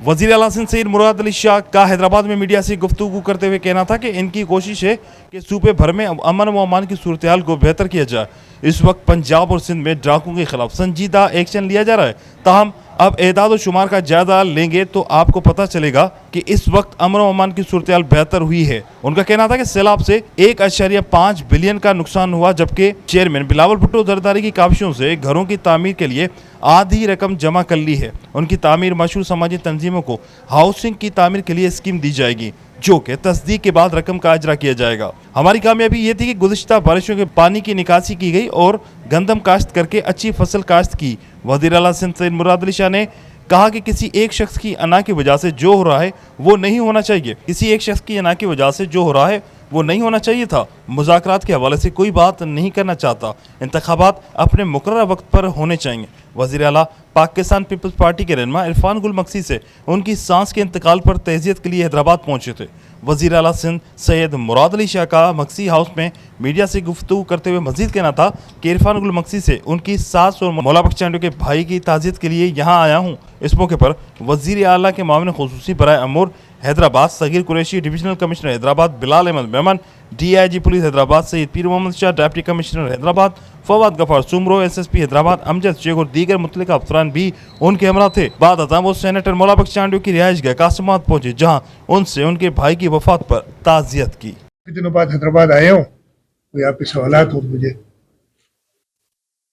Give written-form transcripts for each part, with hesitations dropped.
वज़ीर आला सिंध सैयद मुराद अली शाह का हैदराबाद में मीडिया से गुफ्तगू करते हुए कहना था कि इनकी कोशिश है कि सूबे भर में अमन व अमान की सूरत हाल को बेहतर किया जाए। इस वक्त पंजाब और सिंध में डाकुओं के खिलाफ संजीदा एक्शन लिया जा रहा है। ताहम अब एदाद व शुमार का जायजा लेंगे तो आपको पता चलेगा कि इस वक्त अमन व अमान की सूरत हाल बेहतर हुई है। उनका कहना था कि सैलाब से 1.5 बिलियन का नुकसान हुआ, जबकि चेयरमैन बिलावल भुट्टो जरदारी की काविशों से घरों की तामीर के लिए आधी रकम जमा कर ली है। उनकी तामीर मशहूर समाजी तंजीमों को हाउसिंग की तामीर के लिए स्कीम दी जाएगी, जो कि तस्दीक के बाद रकम का अजरा किया जाएगा। हमारी कामयाबी ये थी कि गुज़िश्ता बारिशों के पानी की निकासी की गई और गंदम काश्त करके अच्छी फसल काश्त की। वज़ीर आला सिंध सैयद मुराद अली शाह ने कहा कि किसी एक शख्स की अना की वजह से जो हो रहा है वो नहीं होना चाहिए। किसी एक शख्स की अना की वजह से जो हो रहा है वो नहीं होना चाहिए था। मुज़ाकरात के हवाले से कोई बात नहीं करना चाहता। इंतखाबात अपने मुकर्रर वक्त पर होने चाहिए। वज़ीर आला पाकिस्तान पीपल्स पार्टी के रहनुमा इरफान गुल मक्सी से उनकी सांस के इंतकाल पर तज़ियत के लिए हैदराबाद पहुंचे थे। वज़ीर आला सिंध सैयद मुराद अली शाह का मक्सी हाउस में मीडिया से गुफ्तगू करते हुए मज़ीद कहना था कि इरफान गुल मक्सी से उनकी सास और मौला बख्श चांडो के भाई की ताज़ियत के लिए यहाँ आया हूँ। इस मौके पर वज़ीर आला के मामले खुसूसी बराए अमूर Hyderabad Saghir Qureshi, divisional commissioner Hyderabad Bilal Ahmed Memon, DIG police Hyderabad Saeed Pir Mohammad Shah, deputy commissioner Hyderabad Fawad Ghaffar Soomro, SSP Hyderabad Amjad Sheikh और दीगर मुतल्लिका अफसरान भी उनके हमरा थे। बाद अता वो सेनेटर मौला बख्श चांडो की रिहाइश गए कासिमाबाद पहुंचे, जहां उनसे उनके भाई की वफात पर ताज़ियत की। दिनों बाद हैदराबाद आया हूँ, कोई आपके सवालात हो मुझे?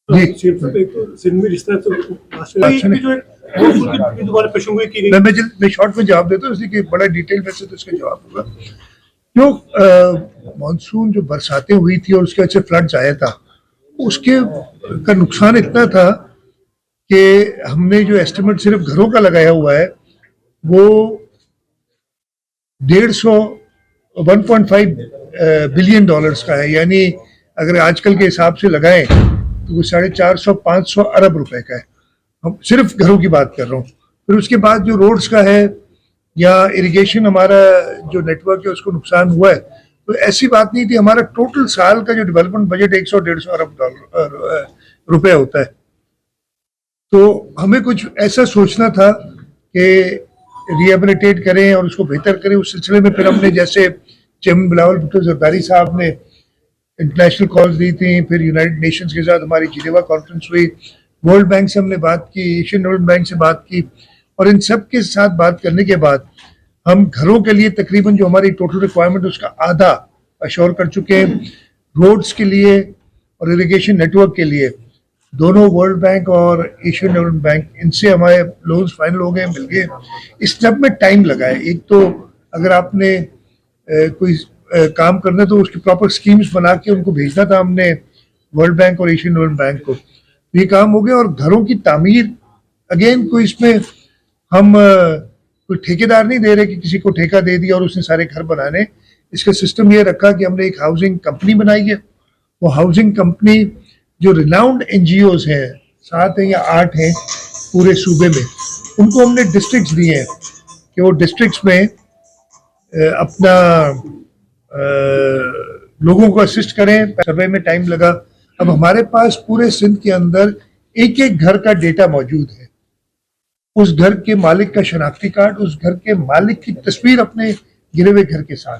जी, सिंध में जिस तरह से जो एक दोबारा पेशंगोई की गई, मैं शॉर्ट में जवाब देता हूँ, इसलिए कि बड़ा डिटेल में से तो इसका जवाब होगा। जो मानसून जो बरसातें हुई थी और उसके वजह से फ्लड्स आया था, उसके का नुकसान इतना था कि हमने जो एस्टिमेट सिर्फ घरों का लगाया हुआ है वो 1.5 बिलियन डॉलर्स का है। यानी अगर आजकल के हिसाब से लगाएं तो वो 450-500 अरब रुपए का है। हम सिर्फ घरों की बात कर रहा हूँ। फिर उसके बाद जो रोड्स का है या इरिगेशन हमारा जो नेटवर्क है उसको नुकसान हुआ है, तो ऐसी बात नहीं थी। हमारा टोटल साल का जो डेवलपमेंट बजट 100-150 अरब रुपए होता है। तो हमें कुछ ऐसा सोचना था कि रिहेबिलिटेट करें और उसको बेहतर करें। उस सिलसिले में फिर हमने, जैसे चेयरमैन बिलावल भुट्टो जरदारी साहब ने इंटरनेशनल कॉल्स दी थी, फिर यूनाइटेड नेशंस के साथ हमारी जिनेवा कॉन्फ्रेंस हुई, वर्ल्ड बैंक से हमने बात की, एशियन डेवलपमेंट बैंक से बात की, और इन सब के साथ बात करने के बाद हम घरों के लिए तकरीबन जो हमारी टोटल रिक्वायरमेंट उसका आधा अश्योर कर चुके हैं। रोड्स के लिए और इरिगेशन नेटवर्क के लिए दोनों वर्ल्ड बैंक और एशियन डेवलपमेंट बैंक, इनसे हमारे लोन्स फाइनल हो गए, मिल गए। इस सब में टाइम लगा है। एक तो अगर आपने कोई काम करना तो उसकी प्रॉपर स्कीम्स बना के उनको भेजना था हमने वर्ल्ड बैंक और एशियन डेवलपमेंट बैंक को, ये काम हो गया। और घरों की तामीर, अगेन कोई इसमें हम कोई ठेकेदार नहीं दे रहे कि किसी को ठेका दे दिया और उसने सारे घर बनाने। इसका सिस्टम ये रखा कि हमने एक हाउसिंग कंपनी बनाई है। वो हाउसिंग कंपनी जो रिनाउंड NGOs हैं, 7 हैं या 8 हैं पूरे सूबे में, उनको हमने डिस्ट्रिक्ट्स दिए हैं कि वो डिस्ट्रिक्ट्स में अपना लोगों को असिस्ट करें। सर्वे में टाइम लगा। अब हमारे पास पूरे सिंध के अंदर एक एक घर का डेटा मौजूद है, उस घर के मालिक का शनाख्ती कार्ड, उस घर के मालिक की तस्वीर अपने गिरे हुए घर के साथ,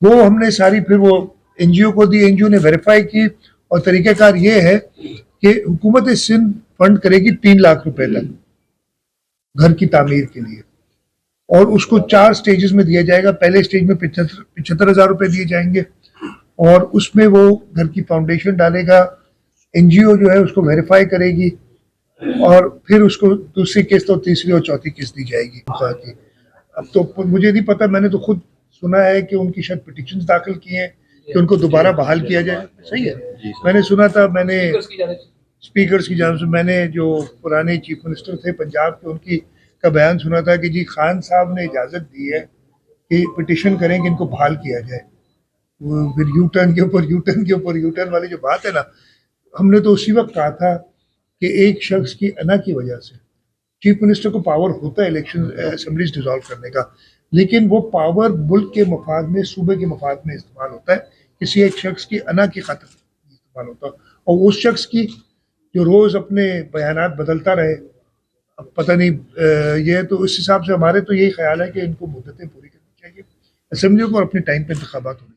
वो हमने सारी फिर वो NGO को दी। NGO ने वेरीफाई की और तरीक़ाकार ये है कि हुकूमत सिंध फंड करेगी 3 लाख रुपए तक घर की तामीर के लिए, और उसको 4 स्टेजेस में दिया जाएगा। पहले स्टेज में 75,000 रुपए दिए जाएंगे और उसमें वो घर की फाउंडेशन डालेगा, NGO जो है उसको वेरीफाई करेगी और फिर उसको दूसरी किस्त और तीसरी और चौथी किस्त दी जाएगी। अब तो मुझे नहीं पता, मैंने तो खुद सुना है कि उनकी शायद पिटिशंस दाखिल की हैं कि उनको दोबारा बहाल किया जाए। सही है, मैंने सुना था, मैंने स्पीकर्स की जानिब से, मैंने जो पुराने चीफ मिनिस्टर थे पंजाब के, उनकी का बयान सुना था कि जी खान साहब ने इजाज़त दी है कि पिटिशन करें कि इनको बहाल किया जाए। वो फिर यू टर्न के ऊपर यू टर्न वाली जो बात है ना, हमने तो उसी वक्त कहा था कि एक शख्स की अना की वजह से चीफ मिनिस्टर को पावर होता है इलेक्शन असेंबलीज डिसॉल्व करने का, लेकिन वो पावर मुल्क के मफाद में, सूबे के मफाद में इस्तेमाल होता है, किसी एक शख्स की अना की खातिर इस्तेमाल होता है। और उस शख्स की जो रोज़ अपने बयानात बदलता रहे اب پتہ نہیں یہ تو اس حساب سے ہمارے تو یہی خیال ہے کہ ان کو مدتیں پوری کرنی چاہیے اسمبلیوں کو اور اپنے ٹائم پہ انتخابات ہونے